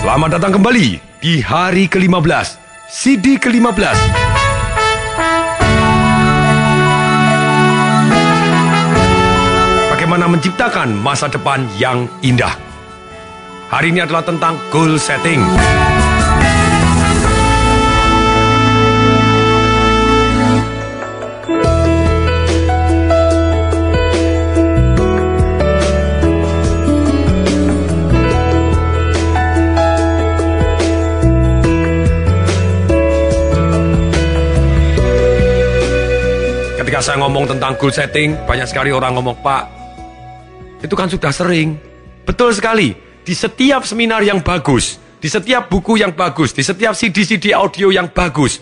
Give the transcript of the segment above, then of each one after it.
Selamat datang kembali di hari ke-15, CD ke-15. Bagaimana menciptakan masa depan yang indah. Hari ini adalah tentang goal setting. Ketika saya ngomong tentang goal setting, banyak sekali orang ngomong, Pak, itu kan sudah sering. Betul sekali, di setiap seminar yang bagus, di setiap buku yang bagus, di setiap CD-CD audio yang bagus,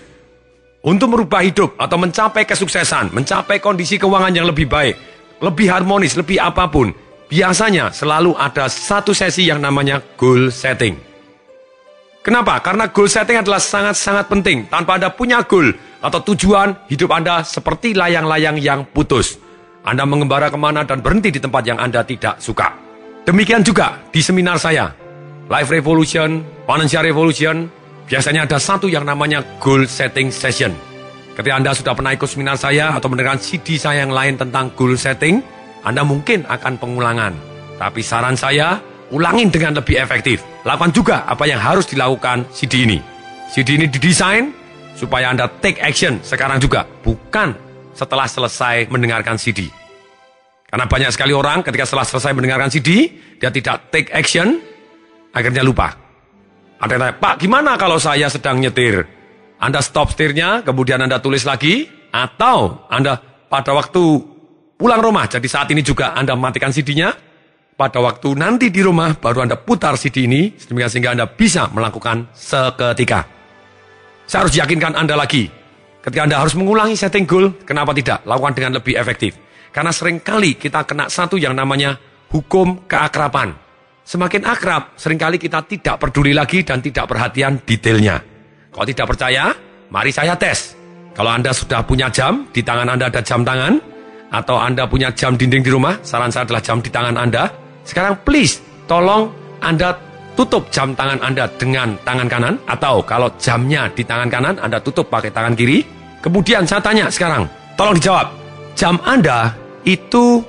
untuk merubah hidup atau mencapai kesuksesan, mencapai kondisi keuangan yang lebih baik, lebih harmonis, lebih apapun, biasanya selalu ada satu sesi yang namanya goal setting. Kenapa? Karena goal setting adalah sangat-sangat penting. Tanpa Anda punya goal atau tujuan, hidup Anda seperti layang-layang yang putus. Anda mengembara kemana dan berhenti di tempat yang Anda tidak suka. Demikian juga di seminar saya, Life Revolution, Financial Revolution, biasanya ada satu yang namanya goal setting session. Ketika Anda sudah pernah ikut seminar saya atau mendengarkan CD saya yang lain tentang goal setting, Anda mungkin akan pengulangan. Tapi saran saya, ulangin dengan lebih efektif. Lakukan juga apa yang harus dilakukan CD ini. CD ini didesain supaya Anda take action sekarang juga, bukan setelah selesai mendengarkan CD. Karena banyak sekali orang ketika setelah selesai mendengarkan CD, dia tidak take action, akhirnya lupa. Ada yang tanya, Pak, gimana kalau saya sedang nyetir? Anda stop setirnya, kemudian Anda tulis lagi, atau Anda pada waktu pulang rumah, jadi saat ini juga Anda matikan CD-nya, pada waktu nanti di rumah baru Anda putar CD ini, sehingga Anda bisa melakukan seketika. Saya harus yakinkan Anda lagi, ketika Anda harus mengulangi setting goal, kenapa tidak? Lakukan dengan lebih efektif. Karena seringkali kita kena satu yang namanya hukum keakraban. Semakin akrab, seringkali kita tidak peduli lagi dan tidak perhatian detailnya. Kalau tidak percaya, mari saya tes. Kalau Anda sudah punya jam, di tangan Anda ada jam tangan, atau Anda punya jam dinding di rumah, saran saya adalah jam di tangan Anda. Sekarang please, tolong Anda tutup jam tangan Anda dengan tangan kanan, atau kalau jamnya di tangan kanan, Anda tutup pakai tangan kiri. Kemudian saya tanya sekarang, tolong dijawab, jam Anda itu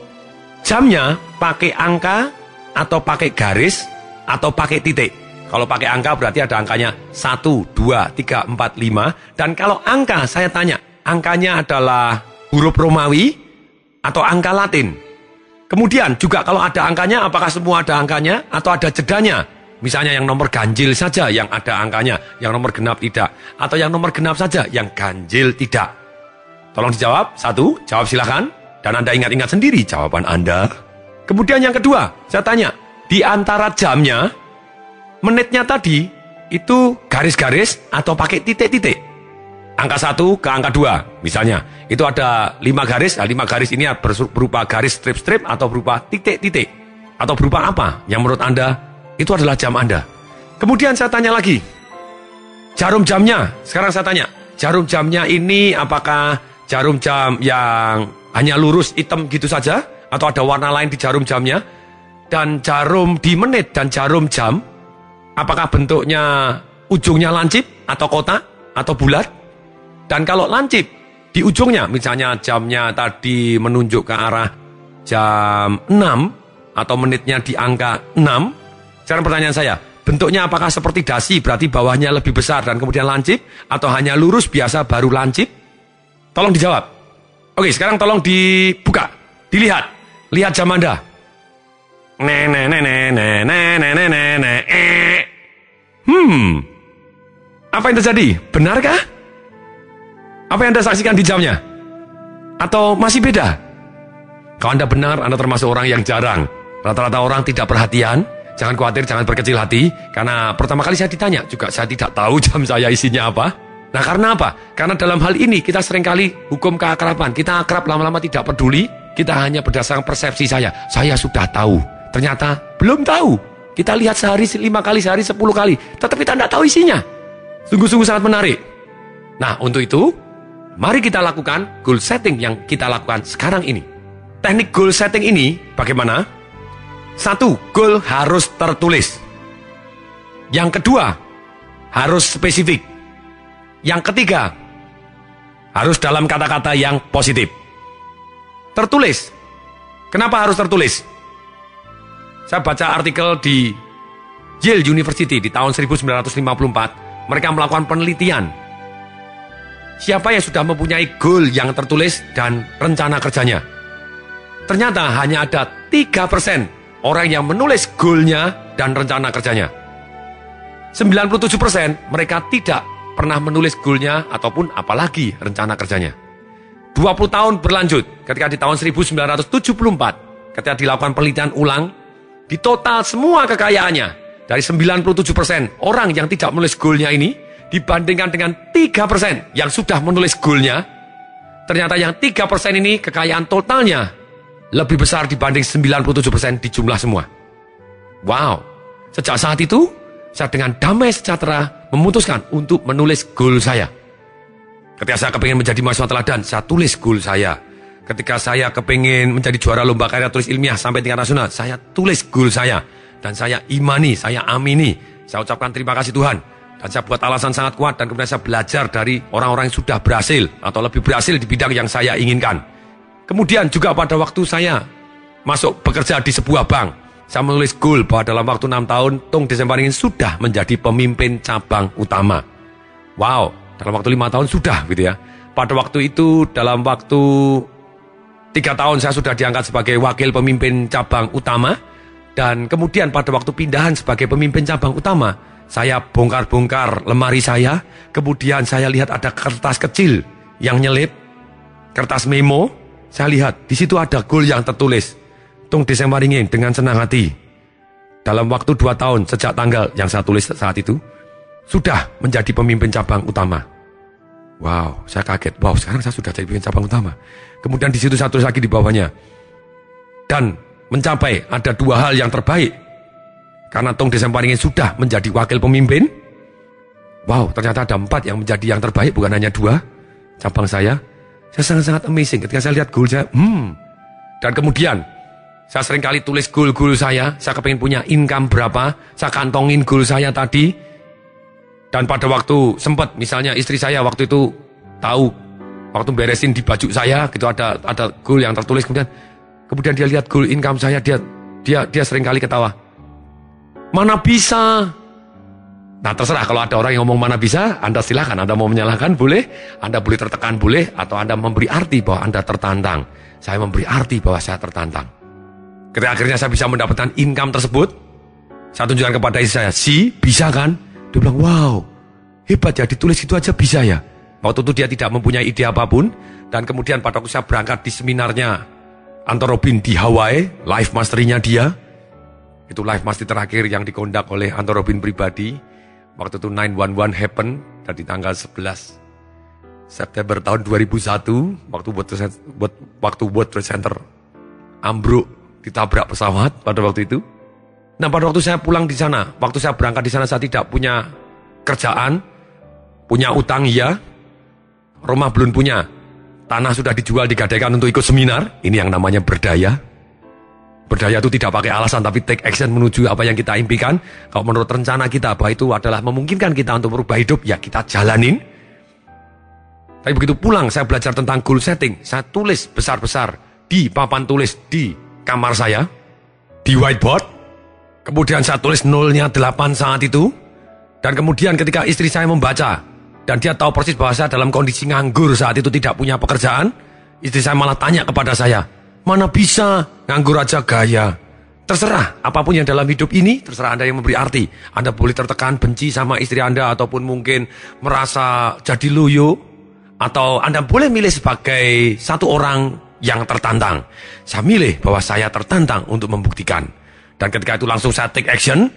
jamnya pakai angka, atau pakai garis, atau pakai titik? Kalau pakai angka berarti ada angkanya 1, 2, 3, 4, 5. Dan kalau angka, saya tanya, angkanya adalah huruf Romawi atau angka Latin? Kemudian juga kalau ada angkanya, apakah semua ada angkanya atau ada jedanya? Misalnya yang nomor ganjil saja yang ada angkanya, yang nomor genap tidak. Atau yang nomor genap saja yang ganjil tidak. Tolong dijawab. 1, jawab silakan. Dan Anda ingat-ingat sendiri jawaban Anda. Kemudian yang kedua, saya tanya, di antara jamnya, menitnya tadi, itu garis-garis atau pakai titik-titik? Angka 1 ke angka 2, misalnya. Itu ada 5 garis, nah 5 garis ini berupa garis strip-strip atau berupa titik-titik. Atau berupa apa yang menurut Anda, itu adalah jam Anda. Kemudian saya tanya lagi, jarum jamnya, sekarang saya tanya, jarum jamnya ini apakah jarum jam yang hanya lurus hitam gitu saja? Atau ada warna lain di jarum jamnya? Dan jarum di menit dan jarum jam, apakah bentuknya ujungnya lancip atau kotak atau bulat? Dan kalau lancip di ujungnya, misalnya jamnya tadi menunjuk ke arah jam 6 atau menitnya di angka 6, sekarang pertanyaan saya, bentuknya apakah seperti dasi, berarti bawahnya lebih besar dan kemudian lancip, atau hanya lurus biasa baru lancip? Tolong dijawab. Oke, sekarang tolong dibuka, dilihat, lihat jam Anda. Apa yang terjadi? Benarkah? Apa yang Anda saksikan di jamnya? Atau masih beda? Kalau Anda benar, Anda termasuk orang yang jarang. Rata-rata orang tidak perhatian. Jangan khawatir, jangan berkecil hati. Karena pertama kali saya ditanya, juga saya tidak tahu jam saya isinya apa. Nah, karena apa? Karena dalam hal ini kita seringkali hukum keakraban. Kita akrab lama-lama tidak peduli. Kita hanya berdasarkan persepsi saya. Saya sudah tahu. Ternyata belum tahu. Kita lihat sehari 5 kali, sehari 10 kali. Tetapi kita tidak tahu isinya. Sungguh-sungguh sangat menarik. Nah, untuk itu, mari kita lakukan goal setting yang kita lakukan sekarang ini. Teknik goal setting ini bagaimana? 1, goal harus tertulis. Yang kedua, harus spesifik. Yang ketiga, harus dalam kata-kata yang positif. Tertulis. Kenapa harus tertulis? Saya baca artikel di Yale University di tahun 1954. Mereka melakukan penelitian. Siapa yang sudah mempunyai goal yang tertulis dan rencana kerjanya? Ternyata hanya ada 3% orang yang menulis goalnya dan rencana kerjanya. 97% mereka tidak pernah menulis goalnya ataupun apalagi rencana kerjanya. 20 tahun berlanjut, ketika di tahun 1974, ketika dilakukan penelitian ulang, di total semua kekayaannya, dari 97% orang yang tidak menulis goalnya ini, dibandingkan dengan 3% yang sudah menulis goalnya, ternyata yang 3% ini kekayaan totalnya lebih besar dibanding 97% di jumlah semua. Wow, sejak saat itu, saya dengan damai sejahtera memutuskan untuk menulis goal saya. Ketika saya kepingin menjadi mahasiswa teladan, saya tulis goal saya. Ketika saya kepingin menjadi juara lomba karya tulis ilmiah sampai tingkat nasional, saya tulis goal saya. Dan saya imani, saya amini. Saya ucapkan terima kasih Tuhan. Dan saya buat alasan sangat kuat dan kemudian saya belajar dari orang-orang yang sudah berhasil atau lebih berhasil di bidang yang saya inginkan. Kemudian juga pada waktu saya masuk bekerja di sebuah bank, saya menulis goal bahwa dalam waktu 6 tahun, Tung Desembaringin sudah menjadi pemimpin cabang utama. Wow, dalam waktu 5 tahun sudah gitu ya. Pada waktu itu, dalam waktu 3 tahun saya sudah diangkat sebagai wakil pemimpin cabang utama. Dan kemudian pada waktu pindahan sebagai pemimpin cabang utama, saya bongkar-bongkar lemari saya. Kemudian saya lihat ada kertas kecil yang nyelip, kertas memo. Saya lihat, di situ ada goal yang tertulis. Tung Desembaringin dengan senang hati. Dalam waktu 2 tahun sejak tanggal yang saya tulis saat itu, sudah menjadi pemimpin cabang utama. Wow, saya kaget. Wow, sekarang saya sudah jadi pemimpin cabang utama. Kemudian di situ saya tulis lagi di bawahnya. Dan mencapai ada 2 hal yang terbaik. Karena Tung Desembaringin sudah menjadi wakil pemimpin. Wow, ternyata ada 4 yang menjadi yang terbaik, bukan hanya 2 cabang saya. Saya sangat-sangat amazing ketika saya lihat goal saya. Dan kemudian saya sering kali tulis goal-goal saya kepingin punya income berapa, saya kantongin goal saya tadi. Dan pada waktu sempat, misalnya istri saya waktu itu tahu, waktu beresin di baju saya, gitu ada goal yang tertulis, kemudian dia lihat goal income saya, dia sering kali ketawa. Mana bisa? Nah terserah, kalau ada orang yang ngomong mana bisa, Anda silakan, Anda mau menyalahkan boleh, Anda boleh tertekan boleh, atau Anda memberi arti bahwa Anda tertantang. Saya memberi arti bahwa saya tertantang. Ketika akhirnya saya bisa mendapatkan income tersebut, saya tunjukkan kepada istri saya, bisa kan? Dia bilang, wow, hebat ya, ditulis itu aja bisa ya. Waktu itu dia tidak mempunyai ide apapun, dan kemudian pada waktu saya berangkat di seminarnya Anthony Robbins di Hawaii, life mastery-nya dia, itu life mastery terakhir yang dikondak oleh Anthony Robbins pribadi. Waktu itu 911 happen, dari tanggal 11 September tahun 2001, waktu World Trade Center ambruk, ditabrak pesawat pada waktu itu. Nah pada waktu saya pulang di sana, waktu saya berangkat di sana, saya tidak punya kerjaan, punya utang iya, rumah belum punya, tanah sudah dijual, digadaikan untuk ikut seminar. Ini yang namanya berdaya. Berdaya itu tidak pakai alasan, tapi take action menuju apa yang kita impikan. Kalau menurut rencana kita bahwa itu adalah memungkinkan kita untuk merubah hidup, ya kita jalanin. Tapi begitu pulang, saya belajar tentang goal setting. Saya tulis besar-besar di papan tulis di kamar saya, di whiteboard. Kemudian saya tulis 0-nya 8 saat itu. Dan kemudian ketika istri saya membaca, dan dia tahu persis bahwa saya dalam kondisi nganggur saat itu, tidak punya pekerjaan, istri saya malah tanya kepada saya, mana bisa, nganggur aja gaya. Terserah, apapun yang dalam hidup ini, terserah Anda yang memberi arti. Anda boleh tertekan, benci sama istri Anda, ataupun mungkin merasa jadi loyo, atau Anda boleh milih sebagai satu orang yang tertantang. Saya milih bahwa saya tertantang untuk membuktikan. Dan ketika itu langsung saya take action.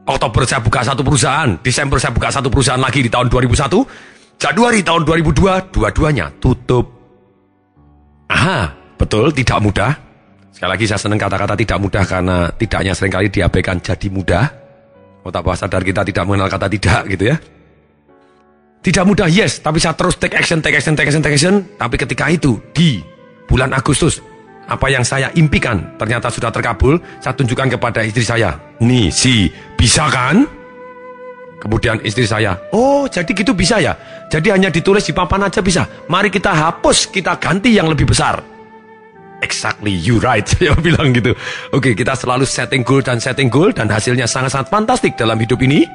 Oktober saya buka satu perusahaan, Desember saya buka satu perusahaan lagi di tahun 2001, Januari tahun 2002, dua-duanya tutup. Aha, betul tidak mudah. Sekali lagi saya senang kata-kata tidak mudah, karena tidaknya seringkali diabaikan jadi mudah. Otak bawah sadar kita tidak mengenal kata tidak gitu ya. Tidak mudah, yes, tapi saya terus take action. Tapi ketika itu di bulan Agustus, apa yang saya impikan ternyata sudah terkabul. Saya tunjukkan kepada istri saya, nih bisa kan? Kemudian istri saya, oh jadi gitu bisa ya? Jadi hanya ditulis di papan aja bisa? Mari kita hapus, kita ganti yang lebih besar. Exactly, you right, saya bilang gitu. Oke, kita selalu setting goal, dan hasilnya sangat-sangat fantastik dalam hidup ini.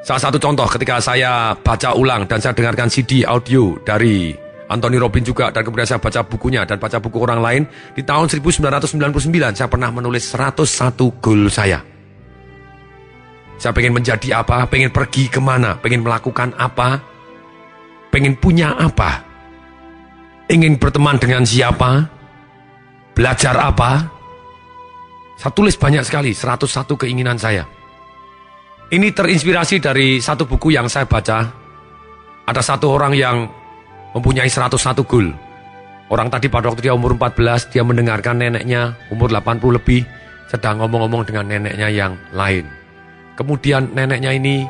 Salah satu contoh ketika saya baca ulang dan saya dengarkan CD audio dari Anthony Robbins juga, dan kemudian saya baca bukunya dan baca buku orang lain. Di tahun 1999 saya pernah menulis 101 goal saya. Saya pengen menjadi apa, pengen pergi kemana, pengen melakukan apa, pengen punya apa, ingin berteman dengan siapa, belajar apa. Saya tulis banyak sekali, 101 keinginan saya. Ini terinspirasi dari satu buku yang saya baca. Ada satu orang yang mempunyai 101 goal. Orang tadi pada waktu dia umur 14, dia mendengarkan neneknya umur 80 lebih sedang ngomong-ngomong dengan neneknya yang lain. Kemudian neneknya ini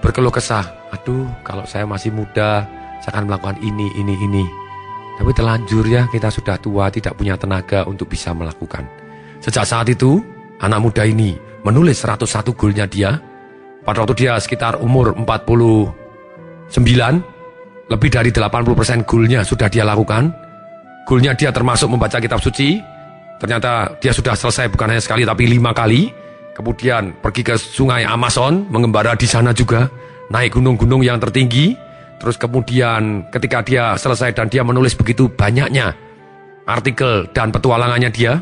berkeluh kesah. Aduh, kalau saya masih muda, saya akan melakukan ini. Tapi terlanjur ya, kita sudah tua, tidak punya tenaga untuk bisa melakukan. Sejak saat itu, anak muda ini menulis 101 goalnya dia. Pada waktu dia sekitar umur 49, lebih dari 80% goalnya sudah dia lakukan. Goalnya dia termasuk membaca kitab suci. Ternyata dia sudah selesai bukan hanya sekali, tapi 5 kali. Kemudian pergi ke sungai Amazon, mengembara di sana juga, naik gunung-gunung yang tertinggi. Terus kemudian ketika dia selesai dan dia menulis begitu banyaknya artikel dan petualangannya dia,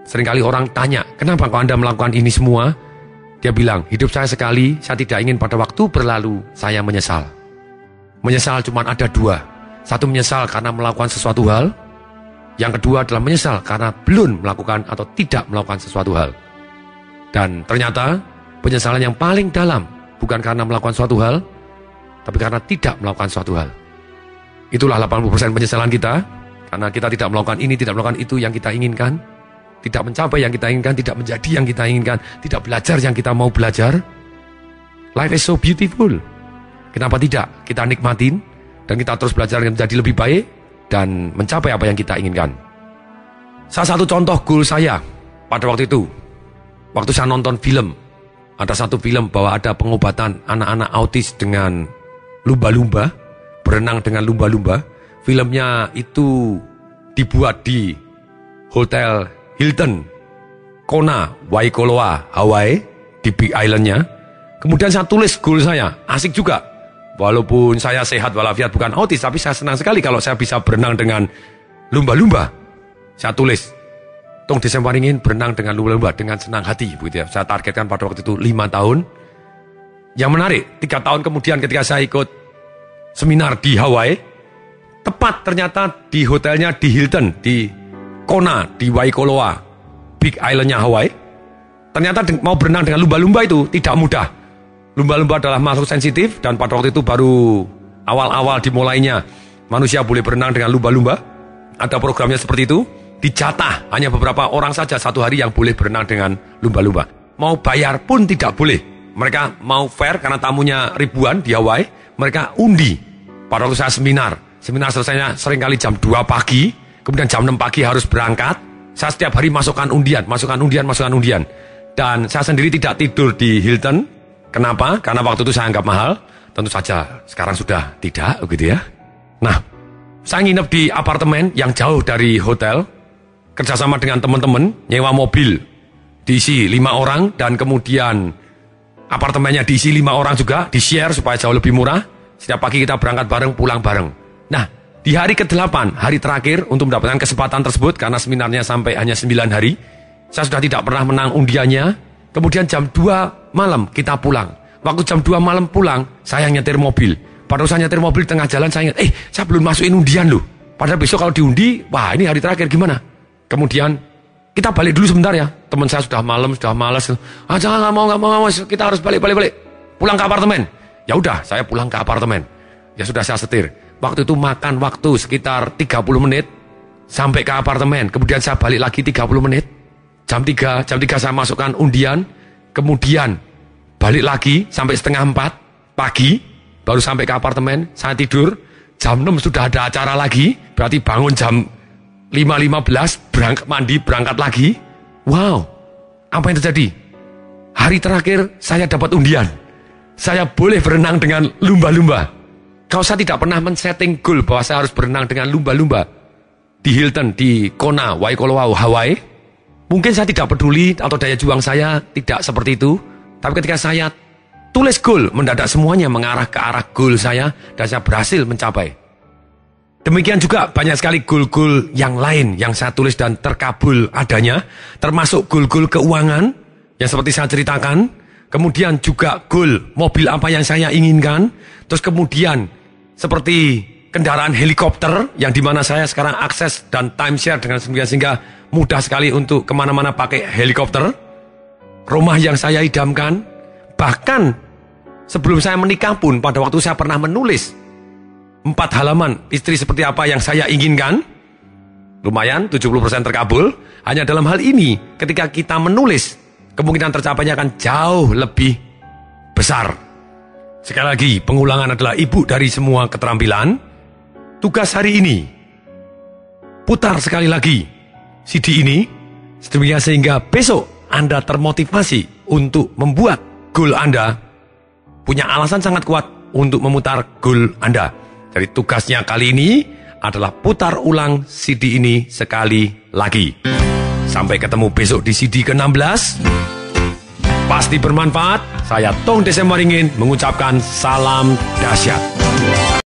seringkali orang tanya, kenapa kok Anda melakukan ini semua? Dia bilang, hidup saya sekali, saya tidak ingin pada waktu berlalu, saya menyesal. Menyesal cuma ada 2. Satu menyesal karena melakukan sesuatu hal. Yang kedua adalah menyesal karena belum melakukan atau tidak melakukan sesuatu hal. Dan ternyata penyesalan yang paling dalam bukan karena melakukan suatu hal, tapi karena tidak melakukan suatu hal. Itulah 80% penyesalan kita, karena kita tidak melakukan ini, tidak melakukan itu yang kita inginkan, tidak mencapai yang kita inginkan, tidak menjadi yang kita inginkan, tidak belajar yang kita mau belajar. Life is so beautiful. Kenapa tidak? Kita nikmatin, dan kita terus belajar menjadi lebih baik, dan mencapai apa yang kita inginkan. Salah satu contoh goal saya pada waktu itu, waktu saya nonton film, ada satu film bahwa ada pengobatan anak-anak autis dengan lumba-lumba, berenang dengan lumba-lumba. Filmnya itu dibuat di Hotel Hilton, Kona, Waikoloa, Hawaii, di Big Island-nya. Kemudian saya tulis goal saya, asik juga. Walaupun saya sehat walafiat bukan autis, tapi saya senang sekali kalau saya bisa berenang dengan lumba-lumba. Saya tulis, Tong Desember ingin berenang dengan lumba-lumba dengan senang hati, begitu ya. Saya targetkan pada waktu itu 5 tahun. Yang menarik, 3 tahun kemudian ketika saya ikut seminar di Hawaii, tepat ternyata di hotelnya di Hilton, di Kona, di Waikoloa, Big Island-nya Hawaii. Ternyata mau berenang dengan lumba-lumba itu tidak mudah. Lumba-lumba adalah makhluk sensitif, dan pada waktu itu baru awal-awal dimulainya manusia boleh berenang dengan lumba-lumba. Ada programnya seperti itu. Dijatah hanya beberapa orang saja satu hari yang boleh berenang dengan lumba-lumba. Mau bayar pun tidak boleh. Mereka mau fair karena tamunya ribuan di Hawaii. Mereka undi. Pada waktu saya seminar selesainya seringkali jam 2 pagi. Kemudian jam 6 pagi harus berangkat. Saya setiap hari masukkan undian. Dan saya sendiri tidak tidur di Hilton. Kenapa? Karena waktu itu saya anggap mahal. Tentu saja sekarang sudah tidak, begitu ya. Nah, saya nginep di apartemen yang jauh dari hotel. Kerjasama dengan teman-teman, nyewa mobil diisi 5 orang, dan kemudian apartemennya diisi 5 orang juga, di-share supaya jauh lebih murah. Setiap pagi kita berangkat bareng, pulang bareng. Nah, di hari ke-8, hari terakhir untuk mendapatkan kesempatan tersebut, karena seminarnya sampai hanya 9 hari, saya sudah tidak pernah menang undiannya. Kemudian jam 2 malam kita pulang. Waktu jam 2 malam pulang, saya nyetir mobil. Pada saat saya nyetir mobil tengah jalan, saya ingat, saya belum masukin undian loh. Padahal besok kalau diundi, wah ini hari terakhir gimana? Kemudian kita balik dulu sebentar ya. Teman saya sudah malam, sudah malas. Jangan, nggak mau, kita harus balik. Pulang ke apartemen. Ya udah, saya pulang ke apartemen. Ya sudah, saya setir. Waktu itu makan waktu sekitar 30 menit sampai ke apartemen. Kemudian saya balik lagi 30 menit. Jam 3 saya masukkan undian. Kemudian balik lagi sampai setengah 4 pagi. Baru sampai ke apartemen, saya tidur. Jam 6 sudah ada acara lagi. Berarti bangun jam 5.15, berangkat mandi, berangkat lagi. Wow, apa yang terjadi? Hari terakhir saya dapat undian. Saya boleh berenang dengan lumba-lumba. Kalau saya tidak pernah men-setting goal bahwa saya harus berenang dengan lumba-lumba di Hilton, di Kona, Waikoloa, Hawaii, mungkin saya tidak peduli atau daya juang saya tidak seperti itu. Tapi ketika saya tulis goal, mendadak semuanya mengarah ke arah goal saya dan saya berhasil mencapai. Demikian juga banyak sekali goal-goal yang lain yang saya tulis dan terkabul adanya, termasuk goal-goal keuangan yang seperti saya ceritakan, kemudian juga goal mobil apa yang saya inginkan, terus kemudian seperti kendaraan helikopter yang dimana saya sekarang akses dan timeshare dengan sehingga mudah sekali untuk kemana-mana pakai helikopter, rumah yang saya idamkan, bahkan sebelum saya menikah pun pada waktu saya pernah menulis 4 halaman istri seperti apa yang saya inginkan, lumayan 70% terkabul. Hanya dalam hal ini ketika kita menulis, kemungkinan tercapainya akan jauh lebih besar. Sekali lagi, pengulangan adalah ibu dari semua keterampilan. Tugas hari ini, putar sekali lagi CD ini, sedemikian sehingga besok Anda termotivasi untuk membuat goal Anda, punya alasan sangat kuat untuk memutar goal Anda. Jadi tugasnya kali ini adalah putar ulang CD ini sekali lagi. Sampai ketemu besok di CD ke-16. Pasti bermanfaat. Saya Tong Desemaringin mengucapkan salam dahsyat.